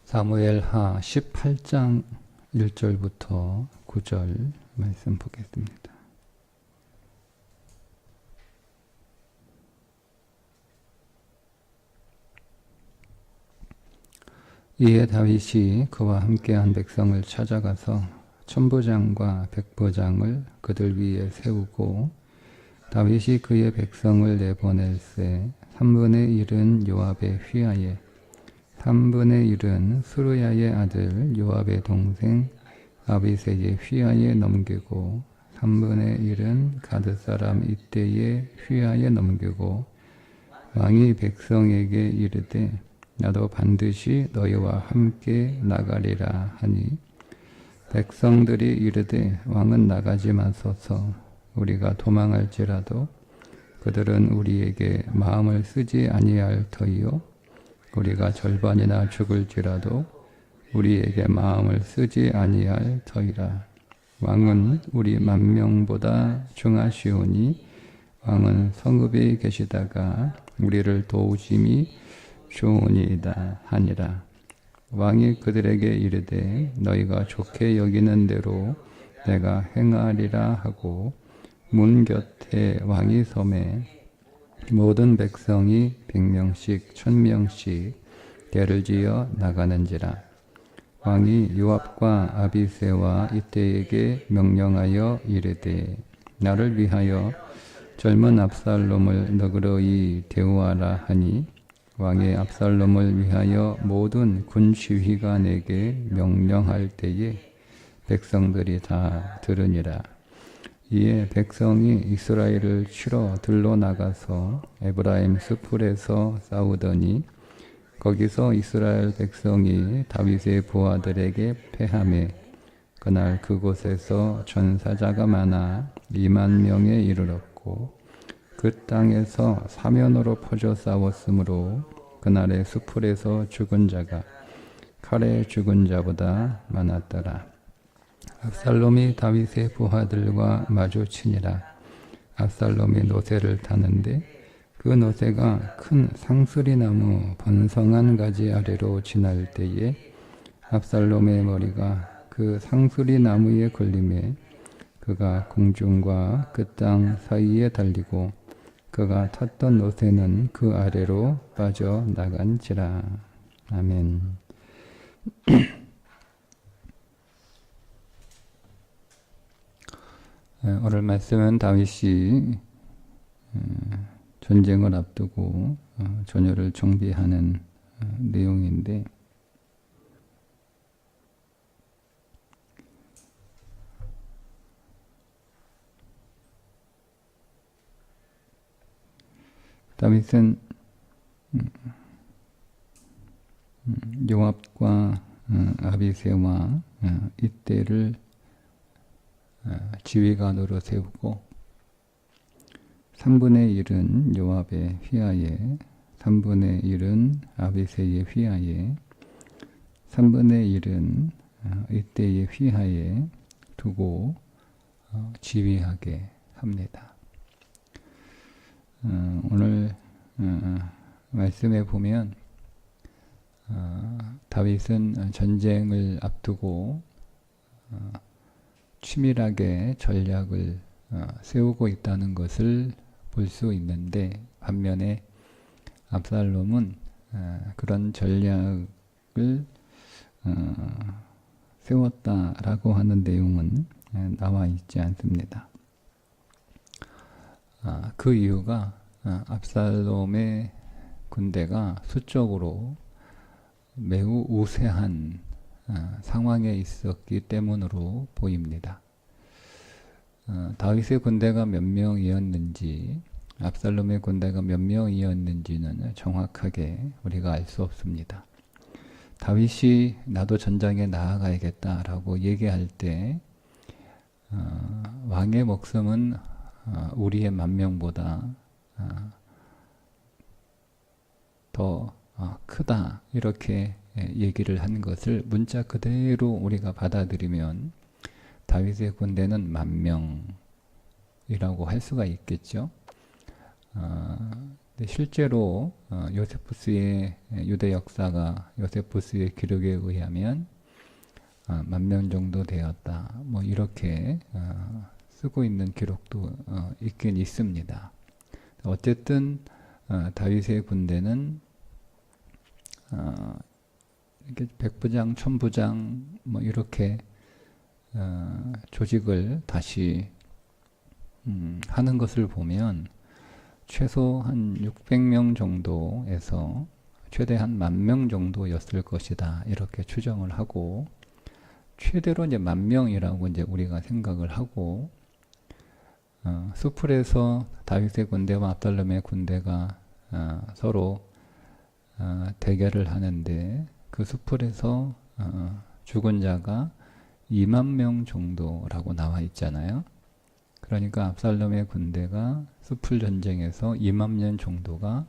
사무엘하 18장 1절부터 9절 말씀 보겠습니다. 이에 다윗이 그와 함께한 백성을 찾아가서 천부장과 백부장을 그들 위에 세우고 다윗이 그의 백성을 내보낼세 3분의 1은 요압의 휘하에 3분의 1은 스루야의 아들 요압의 동생 아비새의 휘하에 넘기고 3분의 1은 가드 사람 이때의 휘하에 넘기고 왕이 백성에게 이르되 나도 반드시 너희와 함께 나가리라 하니 백성들이 이르되 왕은 나가지 마소서 우리가 도망할지라도 그들은 우리에게 마음을 쓰지 아니할 터이요 우리가 절반이나 죽을지라도 우리에게 마음을 쓰지 아니할 터이라. 왕은 우리 만명보다 중하시오니 왕은 성읍에 계시다가 우리를 도우심이 좋으니이다 하니라. 왕이 그들에게 이르되 너희가 좋게 여기는 대로 내가 행하리라 하고 문 곁에 왕이 서매 모든 백성이 100명씩 1000명씩 대를 지어 나가는지라. 왕이 요압과 아비새와 이때에게 명령하여 이르되 나를 위하여 젊은 압살롬을 너그러이 대우하라 하니 왕의 압살롬을 위하여 모든 군 지휘관에게 명령할 때에 백성들이 다 들으니라. 이에 백성이 이스라엘을 치러 들러 나가서 에브라임 수풀에서 싸우더니 거기서 이스라엘 백성이 다윗의 부하들에게 패하매 그날 그곳에서 전사자가 많아 2만 명에 이르렀고 그 땅에서 사면으로 퍼져 싸웠으므로 그날의 수풀에서 죽은 자가 칼에 죽은 자보다 많았더라. 압살롬이 다윗의 부하들과 마주치니라. 압살롬이 노새를 타는데 그 노새가 큰 상수리나무 번성한 가지 아래로 지날 때에 압살롬의 머리가 그 상수리나무에 걸림에 그가 공중과 그 땅 사이에 달리고 그가 탔던 노새는 그 아래로 빠져나간지라. 아멘. 오늘 말씀은 다윗이 전쟁을 앞두고 전열을 정비하는 내용인데 다윗은 요압과 아비새와 이때를 지휘관으로 세우고 3분의 1은 요압의 휘하에 3분의 1은 아비새의 휘하에 3분의 1은 이때의 휘하에 두고 지휘하게 합니다. 오늘 말씀에 보면 다윗은 전쟁을 앞두고 치밀하게 전략을 세우고 있다는 것을 볼 수 있는데 반면에 압살롬은 그런 전략을 세웠다라고 하는 내용은 나와 있지 않습니다. 그 이유가 압살롬의 군대가 수적으로 매우 우세한 상황에 있었기 때문으로 보입니다. 다윗의 군대가 몇 명이었는지 압살롬의 군대가 몇 명이었는지는 정확하게 우리가 알 수 없습니다. 다윗이 나도 전장에 나아가야겠다라고 얘기할 때 왕의 목숨은 우리의 만명보다 더 크다 이렇게 얘기를 한 것을 문자 그대로 우리가 받아들이면 다윗의 군대는 10,000명이라고 할 수가 있겠죠. 근데 실제로 요세푸스의 유대 역사가 요세푸스의 기록에 의하면 10,000명 정도 되었다. 뭐 이렇게 쓰고 있는 기록도 있긴 있습니다. 어쨌든 다윗의 군대는 이렇게 백부장, 천부장 뭐 이렇게 조직을 다시 하는 것을 보면 최소 한 600명 정도에서 최대 한 10,000명 정도였을 것이다. 이렇게 추정을 하고 최대로 이제 10,000명이라고 이제 우리가 생각을 하고 수풀에서 다윗의 군대와 압살롬의 군대가 서로 대결을 하는데 그 수풀에서 죽은 자가 20,000명 정도라고 나와 있잖아요. 그러니까 압살롬의 군대가 수풀 전쟁에서 20,000명 정도가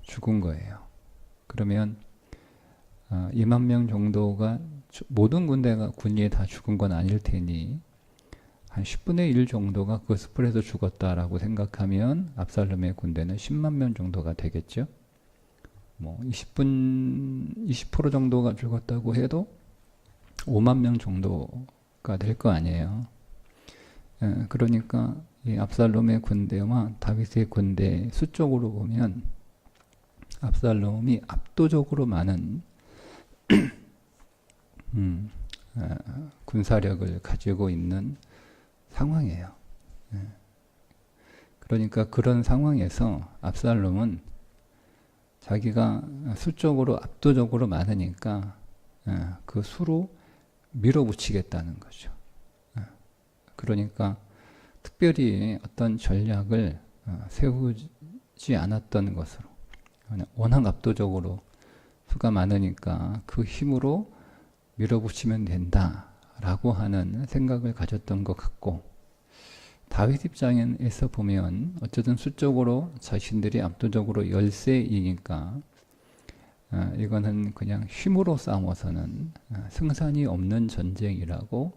죽은 거예요. 그러면 20,000명 정도가 모든 군이 다 죽은 건 아닐 테니 한 10분의 1 정도가 그 수풀에서 죽었다라고 생각하면 압살롬의 군대는 10만 명 정도가 되겠죠. 뭐 20% 정도가 죽었다고 해도 5만 명 정도가 될 거 아니에요. 그러니까 이 압살롬의 군대와 다윗의 군대 수적으로 보면 압살롬이 압도적으로 많은 군사력을 가지고 있는 상황이에요. 그러니까 그런 상황에서 압살롬은 자기가 수적으로 압도적으로 많으니까 그 수로 밀어붙이겠다는 거죠. 그러니까 특별히 어떤 전략을 세우지 않았던 것으로 워낙 압도적으로 수가 많으니까 그 힘으로 밀어붙이면 된다라고 하는 생각을 가졌던 것 같고 다윗 입장에서 보면 어쨌든 수적으로 자신들이 압도적으로 열세이니까 이거는 그냥 힘으로 싸워서는 승산이 없는 전쟁이라고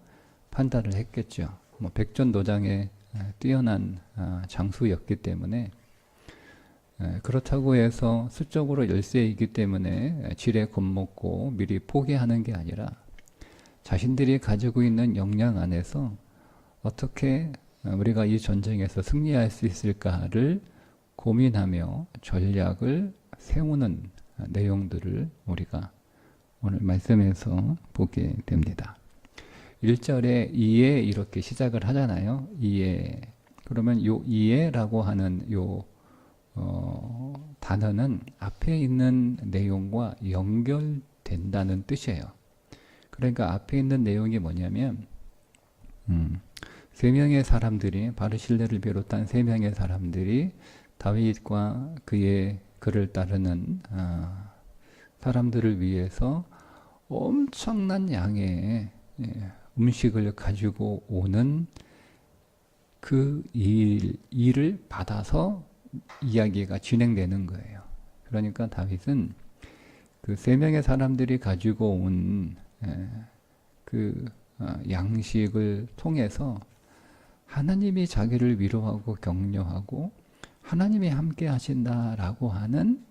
판단을 했겠죠. 뭐 백전노장에 뛰어난 장수였기 때문에 그렇다고 해서 수적으로 열세이기 때문에 지레 겁먹고 미리 포기하는 게 아니라 자신들이 가지고 있는 역량 안에서 어떻게 우리가 이 전쟁에서 승리할 수 있을까를 고민하며 전략을 세우는 내용들을 우리가 오늘 말씀에서 보게 됩니다. 1절에 이에 이렇게 시작을 하잖아요. 이에. 그러면 요 이에라고 하는 요 단어는 앞에 있는 내용과 연결된다는 뜻이에요. 그러니까 앞에 있는 내용이 뭐냐면 3명의 사람들이 바르실레를 비롯한 3명의 사람들이 다윗과 그를 따르는 사람들을 위해서 엄청난 양의 음식을 가지고 오는 그 일을 받아서 이야기가 진행되는 거예요. 그러니까 다윗은 그 3명의 사람들이 가지고 온 양식을 통해서 하나님이 자기를 위로하고 격려하고 하나님이 함께 하신다라고 하는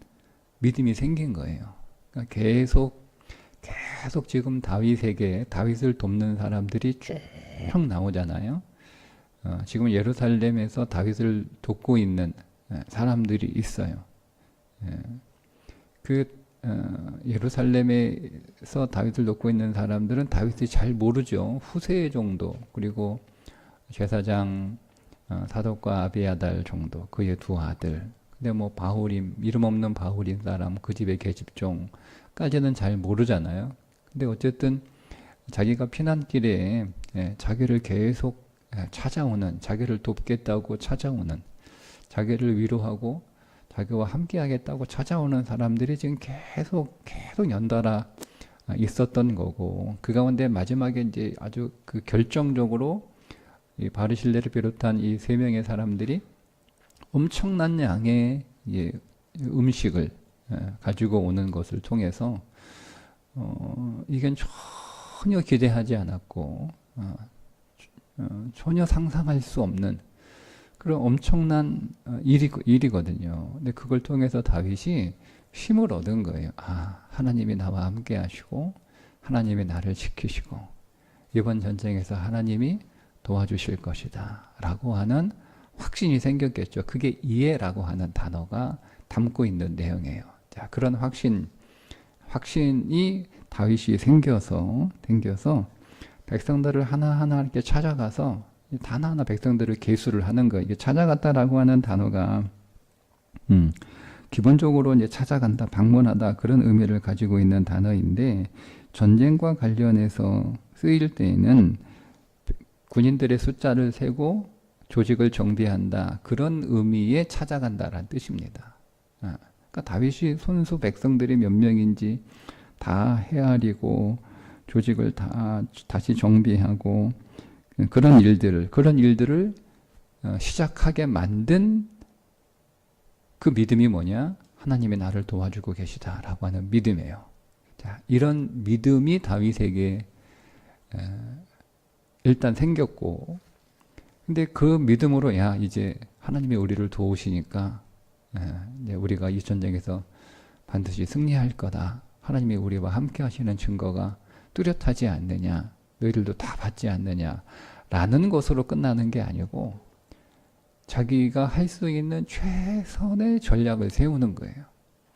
믿음이 생긴 거예요. 그러니까 계속 지금 다윗을 돕는 사람들이 쭉 나오잖아요. 지금 예루살렘에서 다윗을 돕고 있는 사람들이 있어요. 예루살렘에서 다윗을 돕고 있는 사람들은 다윗이 잘 모르죠. 후세 정도, 그리고 제사장 사독과 아비아달 정도, 그의 2 아들. 근데 뭐 바후림, 이름 없는 바후림 사람, 그 집의 계집종까지는 잘 모르잖아요. 근데 어쨌든 자기가 피난길에 자기를 계속 찾아오는, 자기를 돕겠다고 찾아오는, 자기를 위로하고 자기와 함께 하겠다고 찾아오는 사람들이 지금 계속 연달아 있었던 거고, 그 가운데 마지막에 이제 아주 그 결정적으로 이 바르실레를 비롯한 이 3명의 사람들이 엄청난 양의 음식을 가지고 오는 것을 통해서 이건 전혀 기대하지 않았고 전혀 상상할 수 없는 그런 엄청난 일이거든요. 근데 그걸 통해서 다윗이 힘을 얻은 거예요. 아, 하나님이 나와 함께 하시고 하나님이 나를 지키시고 이번 전쟁에서 하나님이 도와주실 것이다 라고 하는 확신이 생겼겠죠. 그게 이해라고 하는 단어가 담고 있는 내용이에요. 자, 그런 확신이 다윗이 생겨서 백성들을 하나하나 이렇게 찾아가서 하나하나 백성들을 계수를 하는 거예요. 이게 찾아갔다라고 하는 단어가 기본적으로 이제 찾아간다, 방문하다 그런 의미를 가지고 있는 단어인데 전쟁과 관련해서 쓰일 때에는 군인들의 숫자를 세고 조직을 정비한다 그런 의미에 찾아간다라는 뜻입니다. 그러니까 다윗이 손수 백성들이 몇 명인지 다 헤아리고 조직을 다시 정비하고 그런 일들을 시작하게 만든 그 믿음이 뭐냐? 하나님이 나를 도와주고 계시다라고 하는 믿음이에요. 자, 이런 믿음이 다윗에게 일단 생겼고, 근데 그 믿음으로 야 이제 하나님이 우리를 도우시니까 이제 우리가 이 전쟁에서 반드시 승리할 거다. 하나님이 우리와 함께 하시는 증거가 뚜렷하지 않느냐, 너희들도 다 받지 않느냐 라는 것으로 끝나는 게 아니고 자기가 할 수 있는 최선의 전략을 세우는 거예요.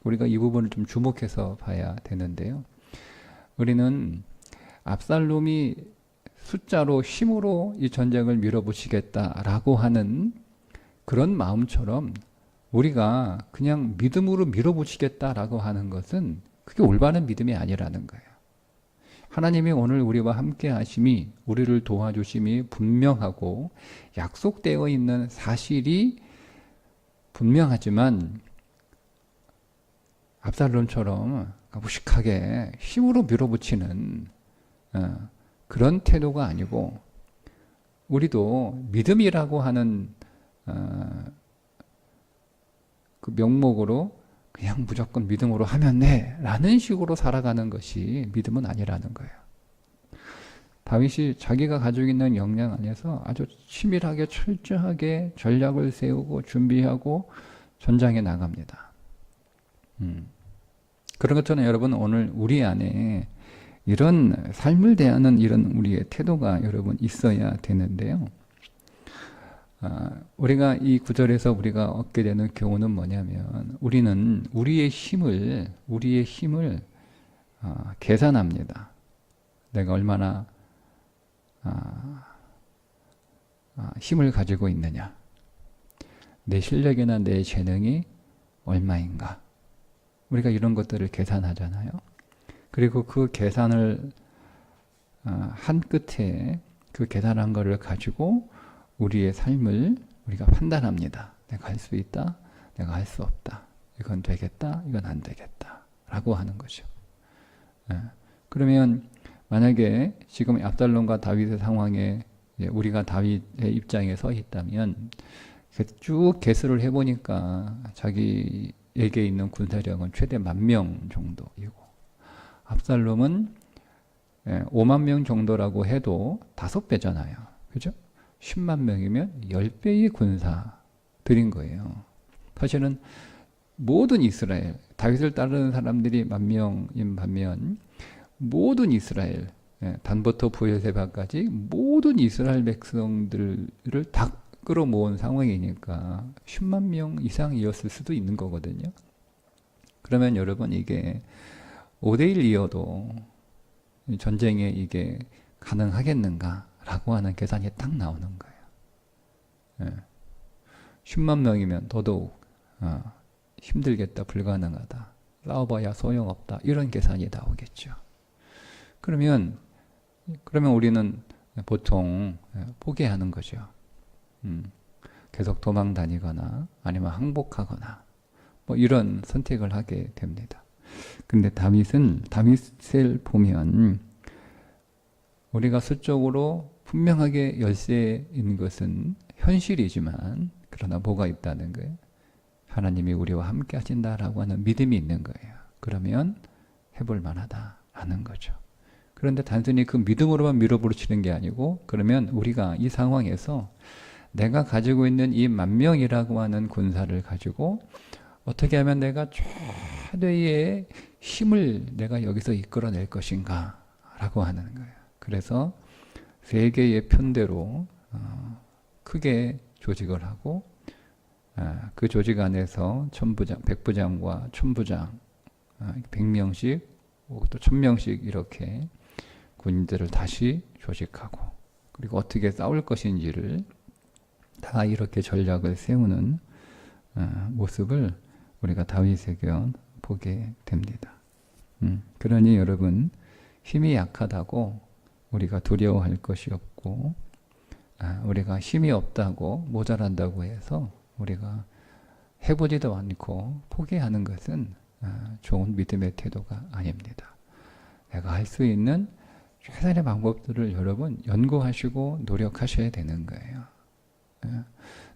우리가 이 부분을 좀 주목해서 봐야 되는데요. 우리는 압살롬이 숫자로 힘으로 이 전쟁을 밀어붙이겠다라고 하는 그런 마음처럼 우리가 그냥 믿음으로 밀어붙이겠다라고 하는 것은 그게 올바른 믿음이 아니라는 거예요. 하나님이 오늘 우리와 함께 하심이, 우리를 도와주심이 분명하고 약속되어 있는 사실이 분명하지만 압살롬처럼 무식하게 힘으로 밀어붙이는 그런 태도가 아니고, 우리도 믿음이라고 하는 그 명목으로 그냥 무조건 믿음으로 하면 돼 라는 식으로 살아가는 것이 믿음은 아니라는 거예요. 다윗이 자기가 가지고 있는 역량 안에서 아주 치밀하게 철저하게 전략을 세우고 준비하고 전장에 나갑니다. 그런 것처럼 여러분 오늘 우리 안에 이런 삶을 대하는 이런 우리의 태도가 여러분 있어야 되는데요. 우리가 이 구절에서 우리가 얻게 되는 교훈은 뭐냐면 우리는 우리의 힘을 계산합니다. 내가 얼마나 힘을 가지고 있느냐, 내 실력이나 내 재능이 얼마인가, 우리가 이런 것들을 계산하잖아요. 그리고 그 계산을 한 끝에 그 계산한 것을 가지고 우리의 삶을 우리가 판단합니다. 내가 할 수 있다, 내가 할 수 없다, 이건 되겠다, 이건 안 되겠다 라고 하는 거죠. 그러면 만약에 지금 압살롬과 다윗의 상황에 우리가 다윗의 입장에 서 있다면 쭉 계수를 해보니까 자기에게 있는 군사력은 최대 10,000명 정도이고 압살롬은 50,000명 정도라고 해도 5배잖아요. 그죠? 10만 명이면 10배의 군사들인 거예요. 사실은 모든 이스라엘, 다윗을 따르는 사람들이 10,000명인 반면 모든 이스라엘, 단부터 브엘세바까지 모든 이스라엘 백성들을 다 끌어모은 상황이니까 10만 명 이상이었을 수도 있는 거거든요. 그러면 여러분 이게 5대1이어도 전쟁에 이게 가능하겠는가 라고 하는 계산이 딱 나오는 거예요. 10만 명이면 더더욱 힘들겠다, 불가능하다, 싸워봐야 소용없다, 이런 계산이 나오겠죠. 그러면 우리는 보통 포기하는 거죠. 계속 도망 다니거나 아니면 항복하거나 뭐 이런 선택을 하게 됩니다. 근데 다윗을 보면 우리가 수적으로 분명하게 열세인 것은 현실이지만 그러나 뭐가 있다는 거예요? 하나님이 우리와 함께 하신다라고 하는 믿음이 있는 거예요. 그러면 해볼 만하다라는 거죠. 그런데 단순히 그 믿음으로만 밀어붙이는 게 아니고, 그러면 우리가 이 상황에서 내가 가지고 있는 이 10,000명이라고 하는 군사를 가지고 어떻게 하면 내가 최대의 힘을 내가 여기서 이끌어낼 것인가 라고 하는 거예요. 그래서 3개의 편대로 크게 조직을 하고 그 조직 안에서 천부장, 백부장과 천부장 100명씩 또 1000명씩 이렇게 군인들을 다시 조직하고 그리고 어떻게 싸울 것인지를 다 이렇게 전략을 세우는 모습을 우리가 다윗에게 보게 됩니다. 그러니 여러분 힘이 약하다고 우리가 두려워할 것이 없고 우리가 힘이 없다고 모자란다고 해서 우리가 해보지도 않고 포기하는 것은 좋은 믿음의 태도가 아닙니다. 내가 할 수 있는 최선의 방법들을 여러분 연구하시고 노력하셔야 되는 거예요.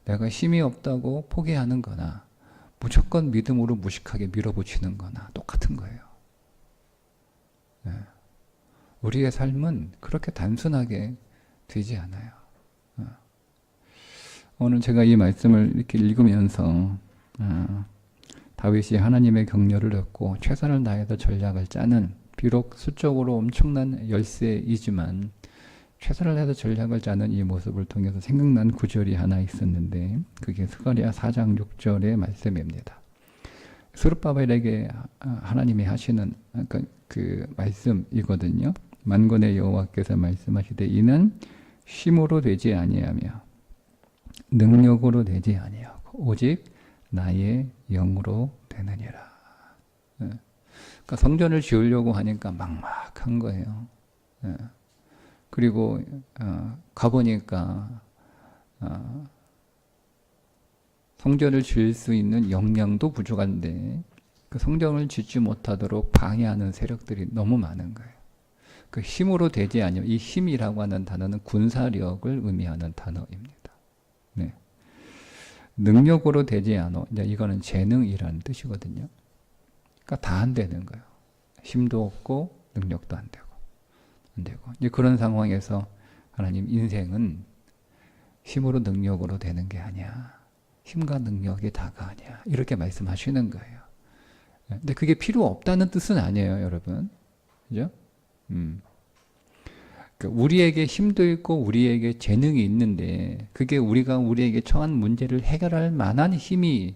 내가 힘이 없다고 포기하는 거나 무조건 믿음으로 무식하게 밀어붙이는 거나 똑같은 거예요. 우리의 삶은 그렇게 단순하게 되지 않아요. 오늘 제가 이 말씀을 이렇게 읽으면서 다윗이 하나님의 격려를 얻고 최선을 다해서 전략을 짜는 비록 수적으로 엄청난 열세이지만 최선을 다해서 전략을 짜는 이 모습을 통해서 생각난 구절이 하나 있었는데 그게 스가랴 4장 6절의 말씀입니다. 스룹바벨에게 하나님이 하시는 그 말씀이거든요. 만군의 여호와께서 말씀하시되 이는 힘으로 되지 아니하며 능력으로 되지 아니하고 오직 나의 영으로 되느니라. 그러니까 성전을 지으려고 하니까 막막한 거예요. 그리고 가보니까 성전을 지을 수 있는 역량도 부족한데 그 성전을 짓지 못하도록 방해하는 세력들이 너무 많은 거예요. 그 힘으로 되지 않으면 이 힘이라고 하는 단어는 군사력을 의미하는 단어입니다. 네. 능력으로 되지 않아. 이제 이거는 재능이라는 뜻이거든요. 그러니까 다 안 되는 거예요. 힘도 없고 능력도 안 되고. 이제 그런 상황에서 하나님 인생은 힘으로 능력으로 되는 게 아니야. 힘과 능력이 다가 아니야. 이렇게 말씀하시는 거예요. 근데 그게 필요 없다는 뜻은 아니에요, 여러분. 그죠? 우리에게 힘도 있고 우리에게 재능이 있는데 그게 우리에게 처한 문제를 해결할 만한 힘이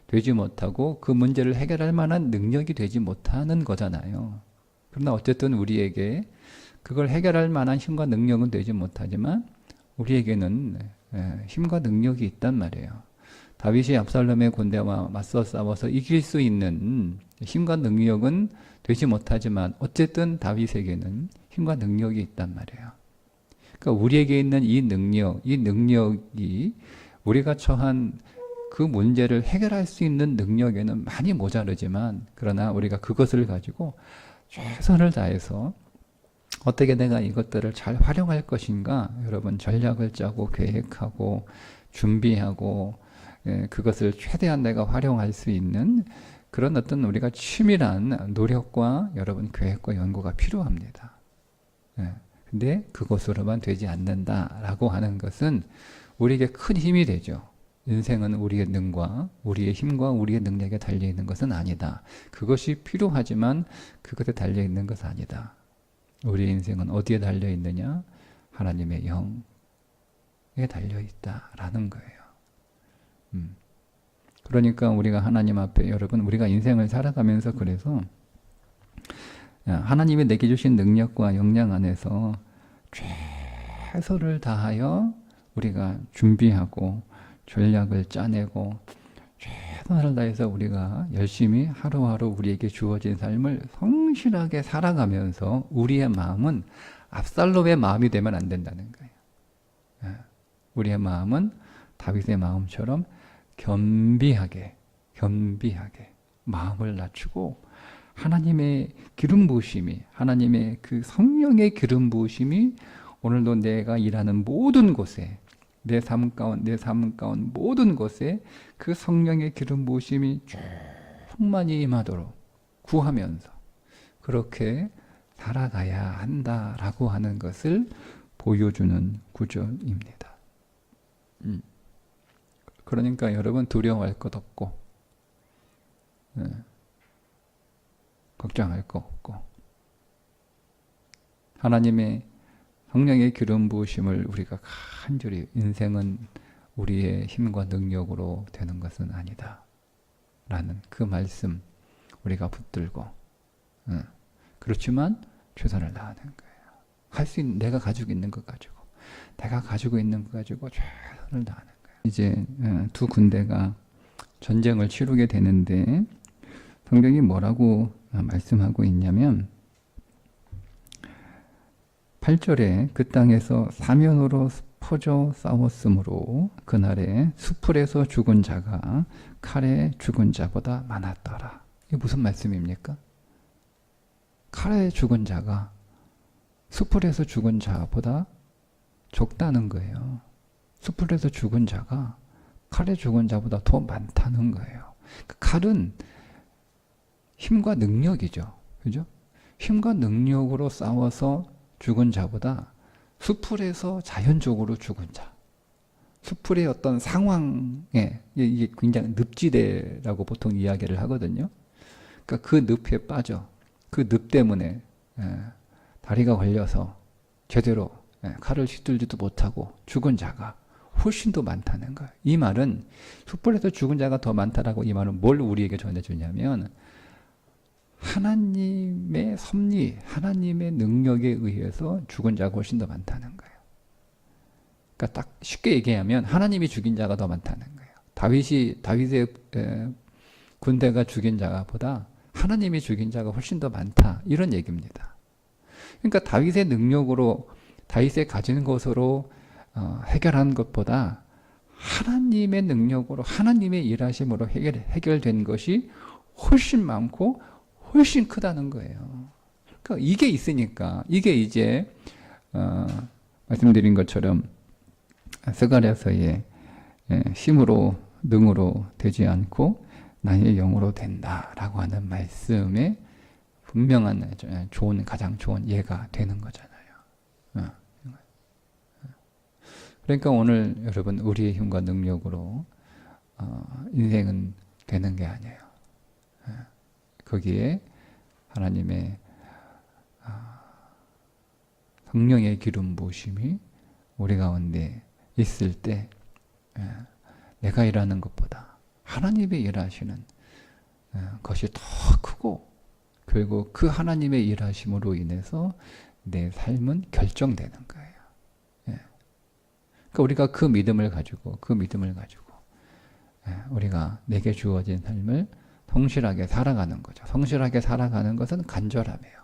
되지 못하고 그 문제를 해결할 만한 능력이 되지 못하는 거잖아요. 그러나 어쨌든 우리에게 그걸 해결할 만한 힘과 능력은 되지 못하지만 우리에게는 힘과 능력이 있단 말이에요. 다윗이 압살롬의 군대와 맞서 싸워서 이길 수 있는 힘과 능력은 되지 못하지만 어쨌든 다윗에게는 힘과 능력이 있단 말이에요. 그러니까 우리에게 있는 이 능력이 우리가 처한 그 문제를 해결할 수 있는 능력에는 많이 모자르지만 그러나 우리가 그것을 가지고 최선을 다해서 어떻게 내가 이것들을 잘 활용할 것인가 여러분 전략을 짜고 계획하고 준비하고 그것을 최대한 내가 활용할 수 있는 그런 어떤 우리가 치밀한 노력과 여러분 계획과 연구가 필요합니다. 근데 그것으로만 되지 않는다라고 하는 것은 우리에게 큰 힘이 되죠. 인생은 우리의 능과 우리의 힘과 우리의 능력에 달려있는 것은 아니다. 그것이 필요하지만 그것에 달려있는 것은 아니다. 우리의 인생은 어디에 달려있느냐? 하나님의 영에 달려있다라는 거예요. 그러니까 우리가 하나님 앞에 여러분 우리가 인생을 살아가면서 그래서 하나님이 내게 주신 능력과 역량 안에서 최선을 다하여 우리가 준비하고 전략을 짜내고 최선을 다해서 우리가 열심히 하루하루 우리에게 주어진 삶을 성실하게 살아가면서 우리의 마음은 압살롬의 마음이 되면 안 된다는 거예요. 우리의 마음은 다윗의 마음처럼 겸비하게 마음을 낮추고 하나님의 기름 부으심이 하나님의 그 성령의 기름 부으심이 오늘도 내가 일하는 모든 곳에 내 삶 가운데 모든 곳에 그 성령의 기름 부으심이 충만히 임하도록 구하면서 그렇게 살아가야 한다라고 하는 것을 보여주는 구절입니다. 그러니까 여러분 두려워할 것 없고, 걱정할 거 없고, 하나님의 성령의 기름 부으심을 우리가 간절히, 인생은 우리의 힘과 능력으로 되는 것은 아니다 라는 그 말씀 우리가 붙들고, 그렇지만 최선을 다하는 거예요. 할 수 있는, 내가 가지고 있는 것 가지고, 내가 가지고 있는 것 가지고 최선을 다하는 거예요. 이제 두 군대가 전쟁을 치르게 되는데 성경이 뭐라고 말씀하고 있냐면 8절에 그 땅에서 사면으로 퍼져 싸웠으므로 그날에 수풀에서 죽은 자가 칼에 죽은 자보다 많았더라. 이게 무슨 말씀입니까? 칼에 죽은 자가 수풀에서 죽은 자보다 적다는 거예요. 수풀에서 죽은 자가 칼에 죽은 자보다 더 많다는 거예요. 그 칼은 힘과 능력이죠. 그죠? 힘과 능력으로 싸워서 죽은 자보다 수풀에서 자연적으로 죽은 자, 수풀의 어떤 상황에, 이게 굉장히 늪지대라고 보통 이야기를 하거든요. 그러니까 그 늪에 빠져, 그 늪 때문에 다리가 걸려서 제대로 칼을 휘둘지도 못하고 죽은 자가 훨씬 더 많다는 거예요. 이 말은 숯불에서 죽은 자가 더 많다라고, 이 말은 뭘 우리에게 전해주냐면 하나님의 섭리, 하나님의 능력에 의해서 죽은 자가 훨씬 더 많다는 거예요. 그러니까 딱 쉽게 얘기하면 하나님이 죽인 자가 더 많다는 거예요. 다윗의 군대가 죽인 자보다 하나님이 죽인 자가 훨씬 더 많다, 이런 얘기입니다. 그러니까 다윗의 능력으로, 다윗의 가진 것으로 해결한 것보다 하나님의 능력으로, 하나님의 일하심으로 해결된 것이 훨씬 많고 훨씬 크다는 거예요. 그러니까 이게 있으니까, 이게 이제 말씀드린 것처럼 스가랴서의 힘으로 능으로 되지 않고 나의 영으로 된다라고 하는 말씀에 분명한 가장 좋은 예가 되는 거잖아요. 그러니까 오늘 여러분, 우리의 힘과 능력으로 인생은 되는 게 아니에요. 거기에 하나님의 성령의 기름 부으심이 우리 가운데 있을 때 내가 일하는 것보다 하나님의 일하시는 것이 더 크고, 결국 그 하나님의 일하심으로 인해서 내 삶은 결정되는 거예요. 그러니까 우리가 그 믿음을 가지고 우리가 내게 주어진 삶을 성실하게 살아가는 거죠. 성실하게 살아가는 것은 간절함이에요.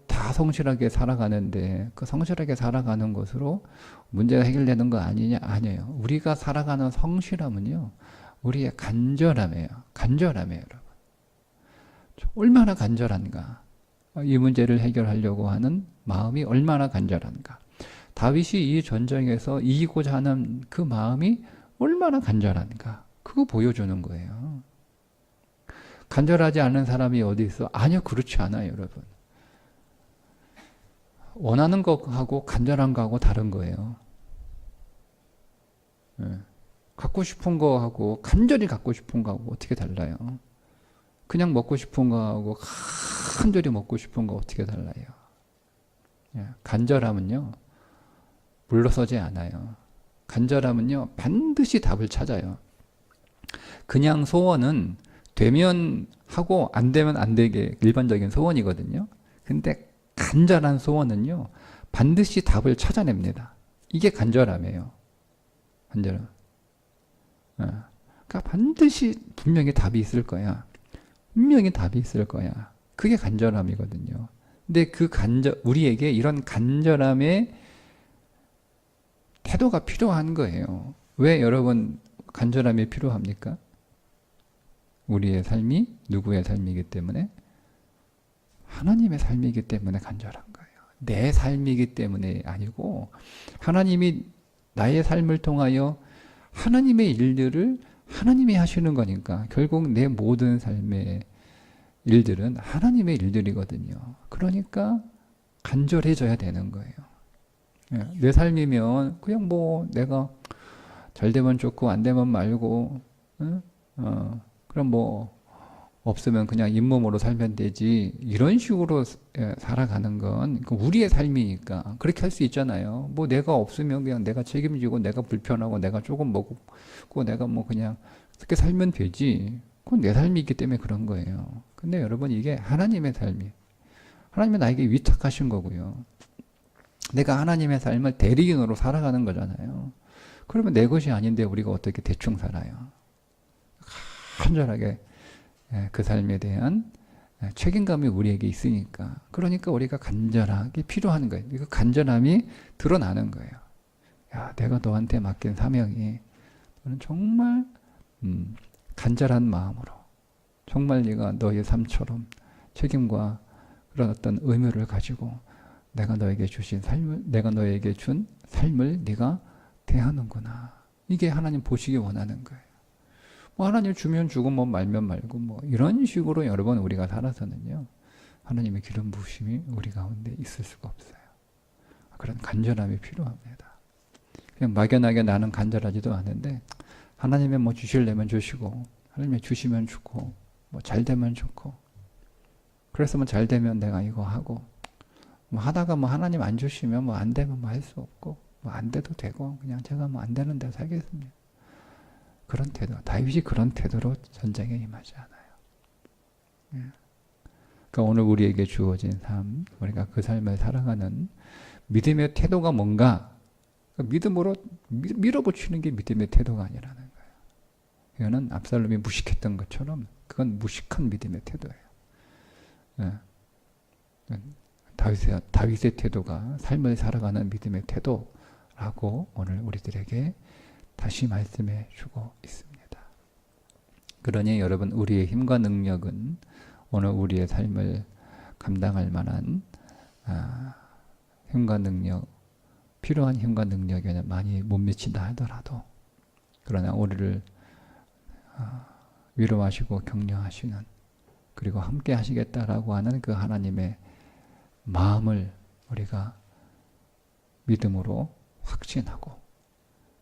다 성실하게 살아가는데 그 성실하게 살아가는 것으로 문제가 해결되는 거 아니냐? 아니에요. 우리가 살아가는 성실함은요, 우리의 간절함이에요. 간절함이에요, 여러분. 얼마나 간절한가? 이 문제를 해결하려고 하는 마음이 얼마나 간절한가? 다윗이 이 전쟁에서 이기고자 하는 그 마음이 얼마나 간절한가? 그거 보여주는 거예요. 간절하지 않은 사람이 어디 있어? 아니요, 그렇지 않아요, 여러분. 원하는 거하고 간절한 거하고 다른 거예요. 갖고 싶은 거하고, 간절히 갖고 싶은 거하고 어떻게 달라요? 그냥 먹고 싶은 거하고 간절히 먹고 싶은 거 어떻게 달라요? 간절함은요, 물러서지 않아요. 간절함은요, 반드시 답을 찾아요. 그냥 소원은 되면 하고 안 되면 안 되게 일반적인 소원이거든요. 근데 간절한 소원은요, 반드시 답을 찾아냅니다. 이게 간절함이에요. 간절함. 그러니까 반드시 분명히 답이 있을 거야. 분명히 답이 있을 거야. 그게 간절함이거든요. 근데 우리에게 이런 간절함의 태도가 필요한 거예요. 왜 여러분 간절함이 필요합니까? 우리의 삶이 누구의 삶이기 때문에? 하나님의 삶이기 때문에 간절한 거예요. 내 삶이기 때문에 아니고, 하나님이 나의 삶을 통하여 하나님의 일들을 하나님이 하시는 거니까, 결국 내 모든 삶의 일들은 하나님의 일들이거든요. 그러니까 간절해져야 되는 거예요. 내 삶이면 그냥 뭐 내가 잘 되면 좋고 안 되면 말고, 응? 그럼 뭐 없으면 그냥 잇몸으로 살면 되지. 이런 식으로 살아가는 건 우리의 삶이니까 그렇게 할 수 있잖아요. 뭐 내가 없으면 그냥 내가 책임지고 내가 불편하고 내가 조금 먹고 내가 뭐 그냥 그렇게 살면 되지. 그건 내 삶이기 때문에 그런 거예요. 근데 여러분 이게 하나님의 삶이 하나님이 나에게 위탁하신 거고요. 내가 하나님의 삶을 대리인으로 살아가는 거잖아요. 그러면 내 것이 아닌데 우리가 어떻게 대충 살아요? 간절하게 그 삶에 대한 책임감이 우리에게 있으니까. 그러니까 우리가 간절하게 필요한 거예요. 그 간절함이 드러나는 거예요. 야, 내가 너한테 맡긴 사명이 너는 정말 간절한 마음으로 정말 네가 너의 삶처럼 책임과 그런 어떤 의무를 가지고 내가 너에게 주신 삶을, 내가 너에게 준 삶을 네가 대하는구나. 이게 하나님 보시기 원하는 거예요. 뭐 하나님 주면 주고 뭐 말면 말고 뭐 이런 식으로 여러분 우리가 살아서는요. 하나님의 기름 부으심이 우리 가운데 있을 수가 없어요. 그런 간절함이 필요합니다. 그냥 막연하게 나는 간절하지도 않은데 하나님의 뭐 주시려면 주시고 하나님의 주시면 주고 뭐 잘 되면 좋고 그래서 뭐 잘 되면 내가 이거 하고 뭐 하다가 뭐 하나님 안 주시면 뭐 안 되면 뭐 할 수 없고 뭐 안 돼도 되고 그냥 제가 뭐 안 되는 데 살겠습니다. 그런 태도, 다윗이 그런 태도로 전쟁에 임하지 않아요. 그러니까 오늘 우리에게 주어진 삶, 우리가 그 삶을 살아가는 믿음의 태도가 뭔가 믿음으로 밀어붙이는 게 믿음의 태도가 아니라는 거예요. 이거는 압살롬이 무식했던 것처럼 그건 무식한 믿음의 태도예요. 다윗의 태도가 삶을 살아가는 믿음의 태도라고 오늘 우리들에게 다시 말씀해 주고 있습니다. 그러니 여러분 우리의 힘과 능력은 오늘 우리의 삶을 감당할 만한 힘과 능력, 필요한 힘과 능력에는 많이 못 미친다 하더라도 그러나 우리를 위로하시고 격려하시는 그리고 함께 하시겠다라고 하는 그 하나님의 마음을 우리가 믿음으로 확신하고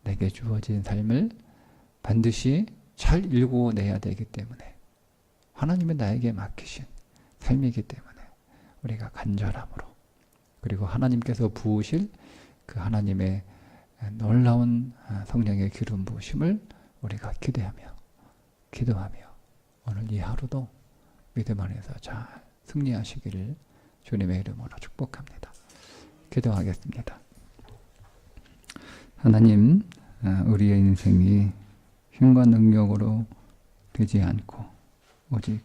내게 주어진 삶을 반드시 잘 일궈내야 되기 때문에 하나님이 나에게 맡기신 삶이기 때문에 우리가 간절함으로 그리고 하나님께서 부으실 그 하나님의 놀라운 성령의 기름 부으심을 우리가 기도하며 오늘 이 하루도 믿음 안에서 잘 승리하시기를 주님의 이름으로 축복합니다. 기도하겠습니다. 하나님, 우리의 인생이 힘과 능력으로 되지 않고 오직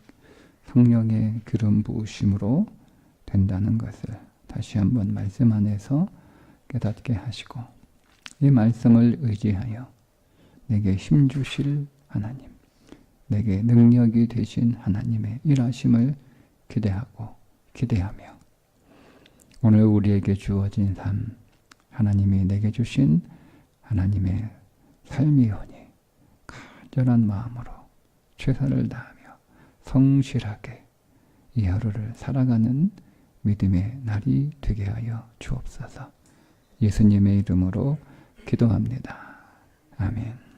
성령의 기름 부으심으로 된다는 것을 다시 한번 말씀 안에서 깨닫게 하시고 이 말씀을 의지하여 내게 힘 주실 하나님, 내게 능력이 되신 하나님의 일하심을 기대하며 오늘 우리에게 주어진 삶, 하나님이 내게 주신 하나님의 삶이오니 간절한 마음으로 최선을 다하며 성실하게 이 하루를 살아가는 믿음의 날이 되게 하여 주옵소서. 예수님의 이름으로 기도합니다. 아멘.